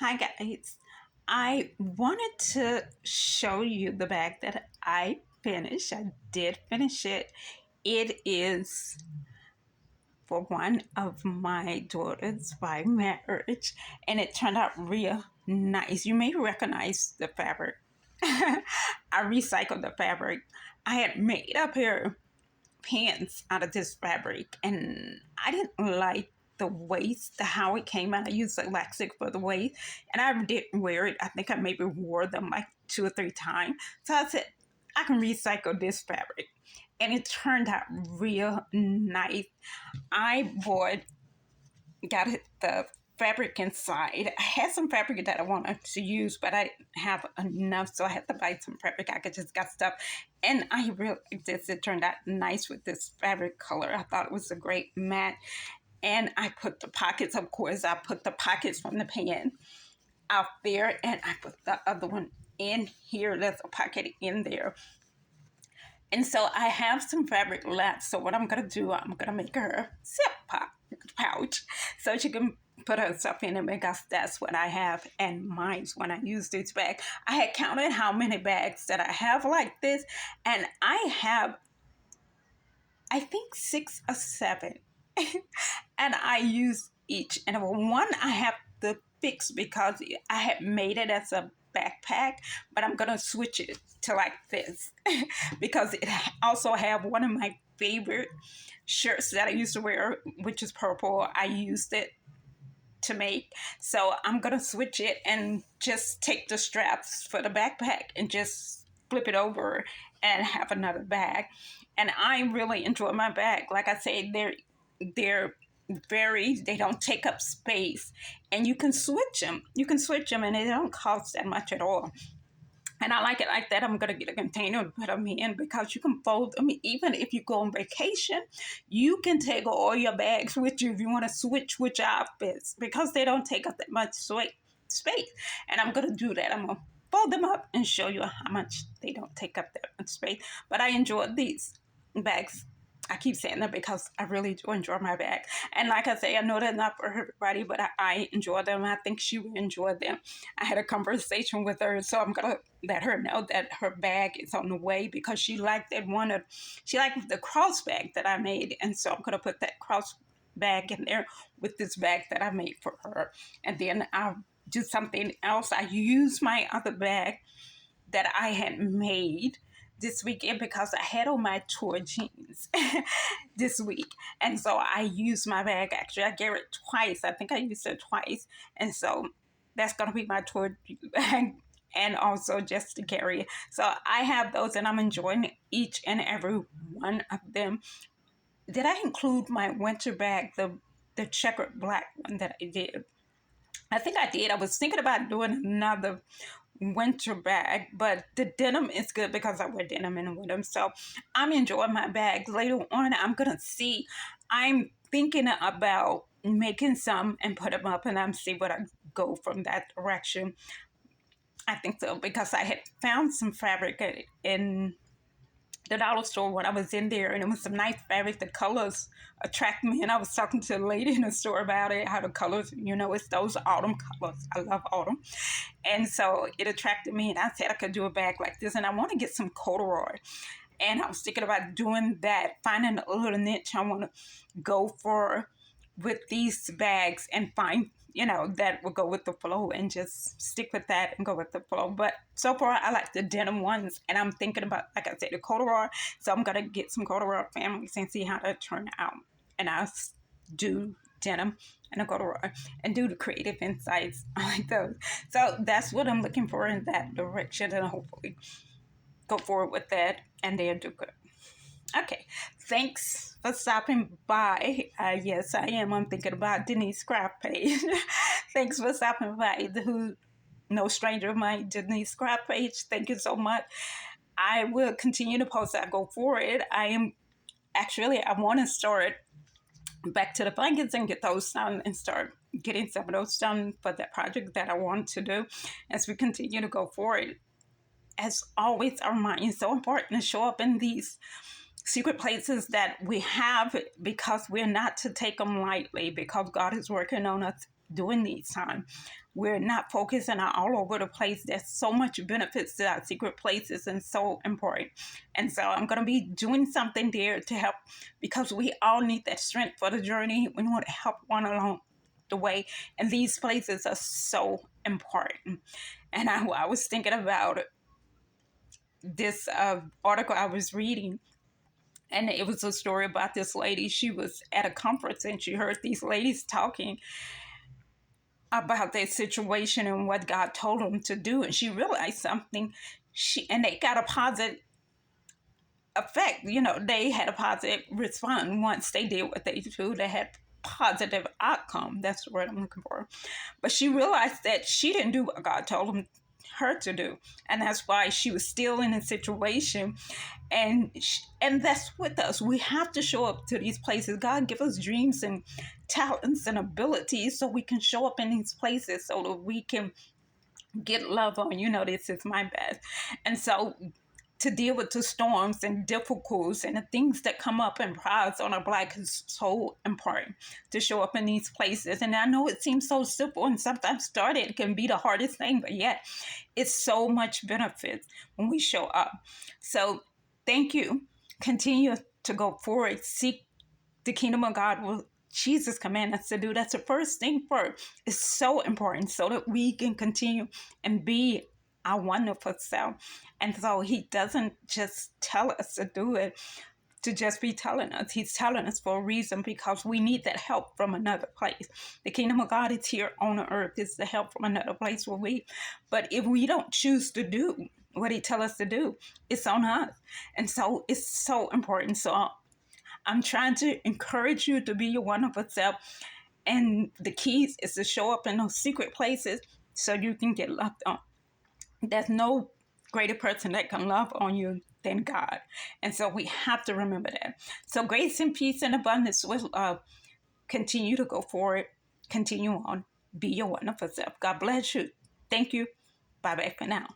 Hi guys. I wanted to show you the bag that I finished. I did finish it. It is for one of my daughters by marriage, and it turned out real nice. You may recognize the fabric. I recycled the fabric. I had made a pair of pants out of this fabric, and I didn't like the waist, how it came out. I used elastic for the waist, and I didn't wear it. I think I maybe wore them like 2 or 3 times. So I said, I can recycle this fabric. And it turned out real nice. I bought, got the fabric inside. I had some fabric that I wanted to use, but I didn't have enough, so I had to buy some fabric. I could just got stuff, and I really just it turned out nice with this fabric color. I thought it was a great match, and I put the pockets. Of course, I put the pockets from the pan out there, and I put the other one in here. There's a pocket in there. And so I have some fabric left. So what I'm gonna do, I'm gonna make her a pouch so she can put her stuff in it because that's what I have in mind when I use this bag. I had counted how many bags that I have like this, and I have, I think, 6 or 7. And I use each. And one I have to fix because I had made it as a backpack, but I'm gonna switch it to like this because it also have one of my favorite shirts that I used to wear, which is purple. I used it to make, so I'm gonna switch it and just take the straps for the backpack and just flip it over and have another bag. And I really enjoy my bag. Like I say, they're they don't take up space, and you can switch them and they don't cost that much at all. And I like it like that. I'm going to get a container and put them in because you can fold them. Even if you go on vacation, you can take all your bags with you if you want to switch which outfits because they don't take up that much space. And I'm going to do that. I'm going to fold them up and show you how much they don't take up that much space. But I enjoy these bags. I keep saying that because I really do enjoy my bag. And like I say, I know they're not for everybody, but I enjoy them. I think she will enjoy them. I had a conversation with her, so I'm going to let her know that her bag is on the way because she liked she liked the cross bag that I made. And so I'm going to put that cross bag in there with this bag that I made for her. And then I'll do something else. I use my other bag that I had made this weekend because I had on my tour jeans this week. And so I used my bag. Actually, I gave it twice. I think I used it twice. And so that's going to be my tour bag and also just to carry it. So I have those and I'm enjoying each and every one of them. Did I include my winter bag, the checkered black one that I did? I think I did. I was thinking about doing another winter bag, but the denim is good because I wear denim in the winter. So I'm enjoying my bag. Later on, I'm going to see. I'm thinking about making some and put them up and I'm see what I go from that direction. I think so because I had found some fabric in the dollar store when I was in there, and it was some nice fabric. The colors attract me, and I was talking to a lady in the store about it, how the colors, it's those autumn colors. I love autumn. And so it attracted me, and I said I could do a bag like this, and I want to get some corduroy. And I was thinking about doing that, finding a little niche I want to go for with these bags and find, that will go with the flow and just stick with that and go with the flow. But so far, I like the denim ones, and I'm thinking about, like I said, the corduroy. So I'm going to get some corduroy families and see how they turn out. And I'll do denim and a corduroy and do the creative insights. I like those. So that's what I'm looking for in that direction, and hopefully go forward with that and they'll do good. Okay, thanks for stopping by. Yes, I am. I'm thinking about Denise Craft page. Thanks for stopping by. Who, no stranger of my Denise Craft page. Thank you so much. I will continue to post. I go for it. I want to start back to the blankets and get those done and start getting some of those done for that project that I want to do as we continue to go forward. As always, our mind is so important to show up in these secret places that we have because we're not to take them lightly because God is working on us during these times. We're not focusing on all over the place. There's so much benefits to our secret places and so important. And so I'm going to be doing something there to help, because we all need that strength for the journey. We want to help one along the way. And these places are so important. And I was thinking about this article I was reading, and it was a story about this lady. She was at a conference and she heard these ladies talking about their situation and what God told them to do. And she realized something. And they got a positive effect. You know, they had a positive response once they did what they do. They had positive outcome. That's the word I'm looking for. But she realized that she didn't do what God told her to do, and that's why she was still in a situation. And that's with us. We have to show up to these places. God give us dreams and talents and abilities so we can show up in these places so that we can get love on. You know, this is my best. And so to deal with the storms and difficulties and the things that come up in Prides on our Black is so important to show up in these places. And I know it seems so simple, and sometimes starting can be the hardest thing, but yet it's so much benefit when we show up. So thank you. Continue to go forward. Seek the kingdom of God. Will Jesus command us to do. That's the first thing first. It's so important so that we can continue and be our wonderful self. And so he doesn't just tell us to do it to just be telling us. He's telling us for a reason, because we need that help from another place. The kingdom of God is here on the earth. It's the help from another place where we. But if we don't choose to do what he tells us to do, it's on us. And so it's so important. So I'm trying to encourage you to be your wonderful self. And the keys is to show up in those secret places so you can get loved on. There's no greater person that can love on you than God. And so we have to remember that. So grace and peace and abundance will continue to go forward. Continue on. Be your wonderful self. God bless you. Thank you. Bye-bye for now.